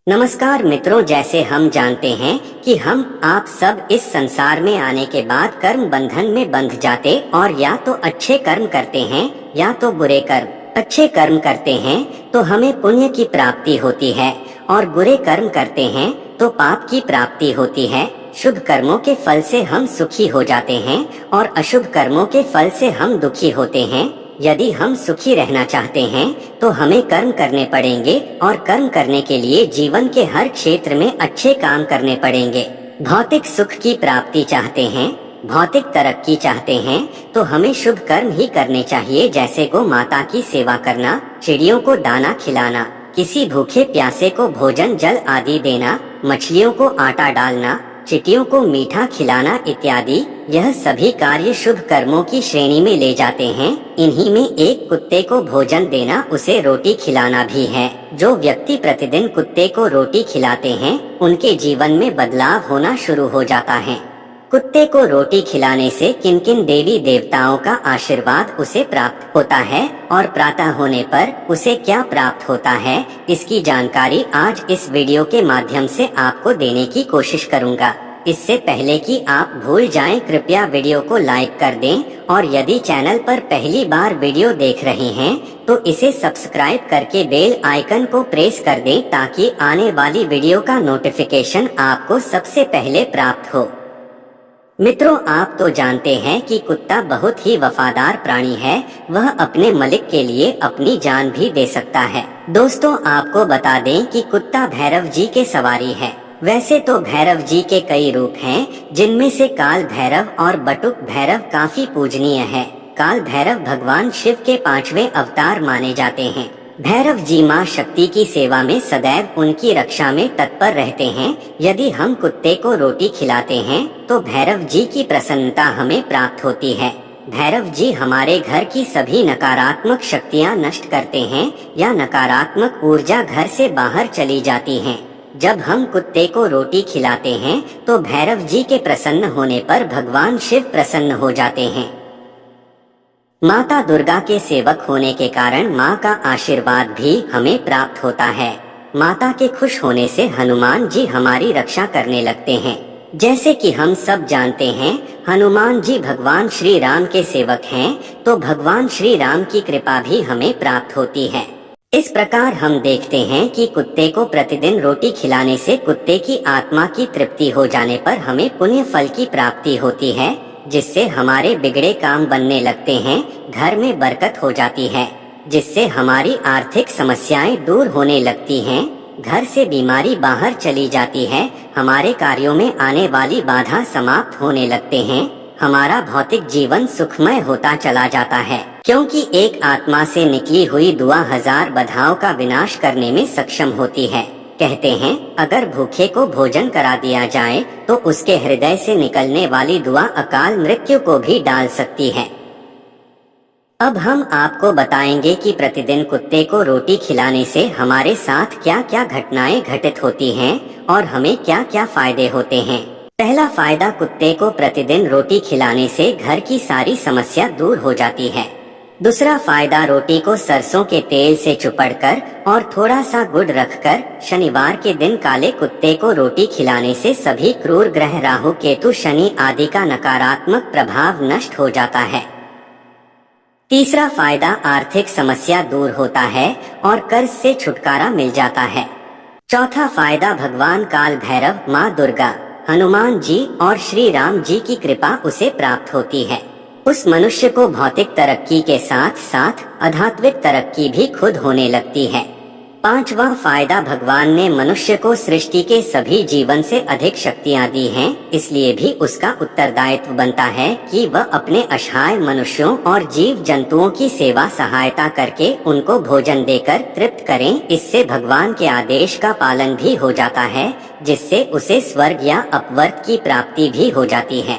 नमस्कार मित्रों, जैसे हम जानते हैं कि हम आप सब इस संसार में आने के बाद कर्म बंधन में बंध जाते और या तो अच्छे कर्म करते हैं या तो बुरे कर्म। अच्छे कर्म करते हैं तो हमें पुण्य की प्राप्ति होती है और बुरे कर्म करते हैं तो पाप की प्राप्ति होती है। शुभ कर्मों के फल से हम सुखी हो जाते हैं और अशुभ कर्मों के फल से हम दुखी होते हैं। यदि हम सुखी रहना चाहते हैं तो हमें कर्म करने पड़ेंगे और कर्म करने के लिए जीवन के हर क्षेत्र में अच्छे काम करने पड़ेंगे। भौतिक सुख की प्राप्ति चाहते हैं, भौतिक तरक्की चाहते हैं तो हमें शुभ कर्म ही करने चाहिए, जैसे गौ माता की सेवा करना, चिड़ियों को दाना खिलाना, किसी भूखे प्यासे को भोजन जल आदि देना, मछलियों को आटा डालना, चींटियों को मीठा खिलाना इत्यादि। यह सभी कार्य शुभ कर्मों की श्रेणी में ले जाते हैं। इन्हीं में एक कुत्ते को भोजन देना, उसे रोटी खिलाना भी है। जो व्यक्ति प्रतिदिन कुत्ते को रोटी खिलाते हैं उनके जीवन में बदलाव होना शुरू हो जाता है। कुत्ते को रोटी खिलाने से किन किन देवी देवताओं का आशीर्वाद उसे प्राप्त होता है और प्रातः होने पर उसे क्या प्राप्त होता है, इसकी जानकारी आज इस वीडियो के माध्यम से आपको देने की कोशिश करूंगा। इससे पहले कि आप भूल जाएं, कृपया वीडियो को लाइक कर दें और यदि चैनल पर पहली बार वीडियो देख रहे हैं तो इसे सब्सक्राइब करके बेल आइकन को प्रेस कर दें ताकि आने वाली वीडियो का नोटिफिकेशन आपको सबसे पहले प्राप्त हो। मित्रों, आप तो जानते हैं कि कुत्ता बहुत ही वफादार प्राणी है। वह अपने मालिक के लिए अपनी जान भी दे सकता है। दोस्तों, आपको बता दें कि कुत्ता भैरव जी के सवारी है। वैसे तो भैरव जी के कई रूप हैं, जिनमें से काल भैरव और बटुक भैरव काफी पूजनीय है। काल भैरव भगवान शिव के 5वें अवतार माने जाते हैं। भैरव जी माँ शक्ति की सेवा में सदैव उनकी रक्षा में तत्पर रहते हैं। यदि हम कुत्ते को रोटी खिलाते हैं तो भैरव जी की प्रसन्नता हमें प्राप्त होती है। भैरव जी हमारे घर की सभी नकारात्मक शक्तियाँ नष्ट करते हैं या नकारात्मक ऊर्जा घर से बाहर चली जाती है। जब हम कुत्ते को रोटी खिलाते हैं तो भैरव जी के प्रसन्न होने पर भगवान शिव प्रसन्न हो जाते हैं। माता दुर्गा के सेवक होने के कारण माँ का आशीर्वाद भी हमें प्राप्त होता है। माता के खुश होने से हनुमान जी हमारी रक्षा करने लगते हैं। जैसे कि हम सब जानते हैं, हनुमान जी भगवान श्री राम के सेवक हैं, तो भगवान श्री राम की कृपा भी हमें प्राप्त होती है। इस प्रकार हम देखते हैं कि कुत्ते को प्रतिदिन रोटी खिलाने से कुत्ते की आत्मा की तृप्ति हो जाने पर हमें पुण्य फल की प्राप्ति होती है, जिससे हमारे बिगड़े काम बनने लगते हैं, घर में बरकत हो जाती है, जिससे हमारी आर्थिक समस्याएं दूर होने लगती हैं, घर से बीमारी बाहर चली जाती है, हमारे कार्यों में आने वाली बाधा समाप्त होने लगते हैं, हमारा भौतिक जीवन सुखमय होता चला जाता है, क्योंकि एक आत्मा से निकली हुई दुआ 1000 बाधाओं का विनाश करने में सक्षम होती है। कहते हैं, अगर भूखे को भोजन करा दिया जाए तो उसके हृदय से निकलने वाली दुआ अकाल मृत्यु को भी डाल सकती है। अब हम आपको बताएंगे कि प्रतिदिन कुत्ते को रोटी खिलाने से हमारे साथ क्या क्या घटनाएं घटित होती हैं और हमें क्या क्या फायदे होते हैं। पहला फायदा, कुत्ते को प्रतिदिन रोटी खिलाने से घर की सारी समस्या दूर हो जाती है। दूसरा फायदा, रोटी को सरसों के तेल से चुपड़कर और थोड़ा सा गुड़ रखकर शनिवार के दिन काले कुत्ते को रोटी खिलाने से सभी क्रूर ग्रह राहु केतु शनि आदि का नकारात्मक प्रभाव नष्ट हो जाता है। तीसरा फायदा, आर्थिक समस्या दूर होता है और कर्ज से छुटकारा मिल जाता है। चौथा फायदा, भगवान काल भैरव, माँ दुर्गा, हनुमान जी और श्री राम जी की कृपा उसे प्राप्त होती है। उस मनुष्य को भौतिक तरक्की के साथ साथ आध्यात्मिक तरक्की भी खुद होने लगती है। पांचवा फायदा, भगवान ने मनुष्य को सृष्टि के सभी जीवन से अधिक शक्तियां दी हैं, इसलिए भी उसका उत्तरदायित्व बनता है कि वह अपने असहाय मनुष्यों और जीव जंतुओं की सेवा सहायता करके उनको भोजन देकर तृप्त करें। इससे भगवान के आदेश का पालन भी हो जाता है, जिससे उसे स्वर्ग या अपवर्ग की प्राप्ति भी हो जाती है।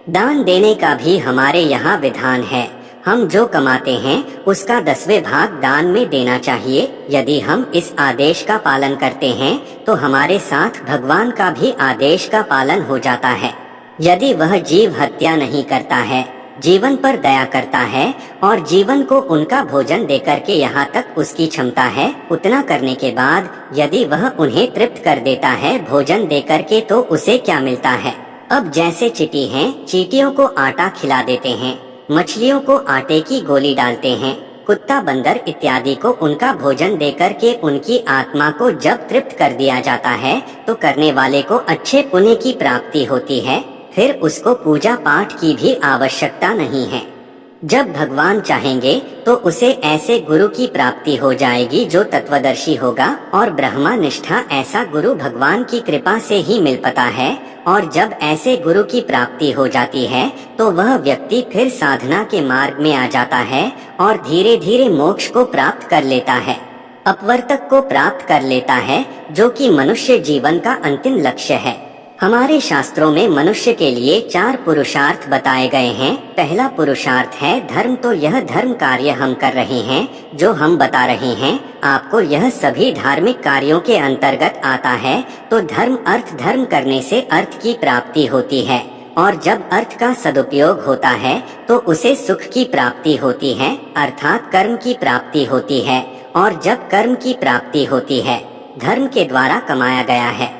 दान देने का भी हमारे यहाँ विधान है। हम जो कमाते हैं उसका 10वें भाग दान में देना चाहिए। यदि हम इस आदेश का पालन करते हैं तो हमारे साथ भगवान का भी आदेश का पालन हो जाता है। यदि वह जीव हत्या नहीं करता है, जीवन पर दया करता है और जीवन को उनका भोजन देकर के यहाँ तक उसकी क्षमता है उतना करने के बाद यदि वह उन्हें तृप्त कर देता है भोजन देकर के, तो उसे क्या मिलता है। अब जैसे चींटी हैं, चींटियों को आटा खिला देते हैं, मछलियों को आटे की गोली डालते हैं, कुत्ता बंदर इत्यादि को उनका भोजन देकर के उनकी आत्मा को जब तृप्त कर दिया जाता है तो करने वाले को अच्छे पुण्य की प्राप्ति होती है, फिर उसको पूजा पाठ की भी आवश्यकता नहीं है। जब भगवान चाहेंगे तो उसे ऐसे गुरु की प्राप्ति हो जाएगी जो तत्वदर्शी होगा, और ब्रह्मा निष्ठा ऐसा गुरु भगवान की कृपा से ही मिल पाता है। और जब ऐसे गुरु की प्राप्ति हो जाती है तो वह व्यक्ति फिर साधना के मार्ग में आ जाता है और धीरे धीरे मोक्ष को प्राप्त कर लेता है, अपवर्तक को प्राप्त कर लेता है, जो कि मनुष्य जीवन का अंतिम लक्ष्य है। हमारे शास्त्रों में मनुष्य के लिए 4 पुरुषार्थ बताए गए हैं। पहला पुरुषार्थ है धर्म। तो यह धर्म कार्य हम कर रहे हैं, जो हम बता रहे हैं आपको, यह सभी धार्मिक कार्यों के अंतर्गत आता है। तो धर्म अर्थ, धर्म करने से अर्थ की प्राप्ति होती है, और जब अर्थ का सदुपयोग होता है तो उसे सुख की प्राप्ति होती है, अर्थात कर्म की प्राप्ति होती है। और जब कर्म की प्राप्ति होती है, धर्म के द्वारा कमाया गया है,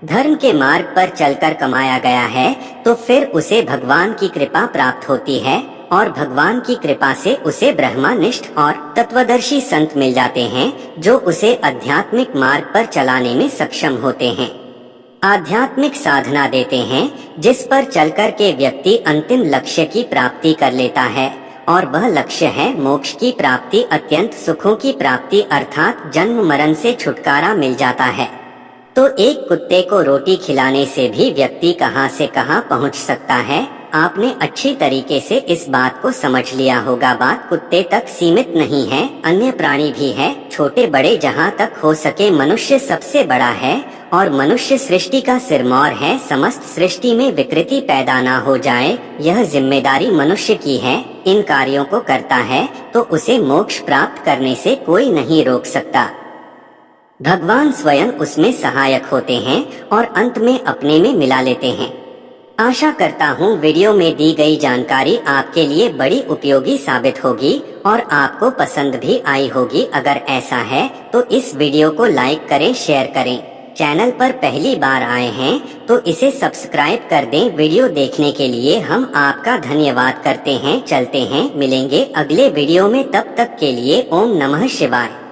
धर्म के मार्ग पर चलकर कमाया गया है, तो फिर उसे भगवान की कृपा प्राप्त होती है, और भगवान की कृपा से उसे ब्रह्मानिष्ठ और तत्वदर्शी संत मिल जाते हैं, जो उसे आध्यात्मिक मार्ग पर चलाने में सक्षम होते हैं, आध्यात्मिक साधना देते हैं, जिस पर चलकर के व्यक्ति अंतिम लक्ष्य की प्राप्ति कर लेता है, और वह लक्ष्य है मोक्ष की प्राप्ति, अत्यंत सुखों की प्राप्ति, अर्थात जन्म मरण से छुटकारा मिल जाता है। तो एक कुत्ते को रोटी खिलाने से भी व्यक्ति कहां से कहां पहुंच सकता है। आपने अच्छी तरीके से इस बात को समझ लिया होगा। बात कुत्ते तक सीमित नहीं है, अन्य प्राणी भी है, छोटे बड़े जहां तक हो सके। मनुष्य सबसे बड़ा है और मनुष्य सृष्टि का सिरमौर है। समस्त सृष्टि में विकृति पैदा ना हो जाए, यह जिम्मेदारी मनुष्य की है। इन कार्यों को करता है तो उसे मोक्ष प्राप्त करने से कोई नहीं रोक सकता। भगवान स्वयं उसमें सहायक होते हैं और अंत में अपने में मिला लेते हैं। आशा करता हूँ वीडियो में दी गई जानकारी आपके लिए बड़ी उपयोगी साबित होगी और आपको पसंद भी आई होगी। अगर ऐसा है तो इस वीडियो को लाइक करें, शेयर करें। चैनल पर पहली बार आए हैं तो इसे सब्सक्राइब कर दें। वीडियो देखने के लिए हम आपका धन्यवाद करते हैं। चलते हैं, मिलेंगे अगले वीडियो में, तब तक के लिए ओम नमः शिवाय।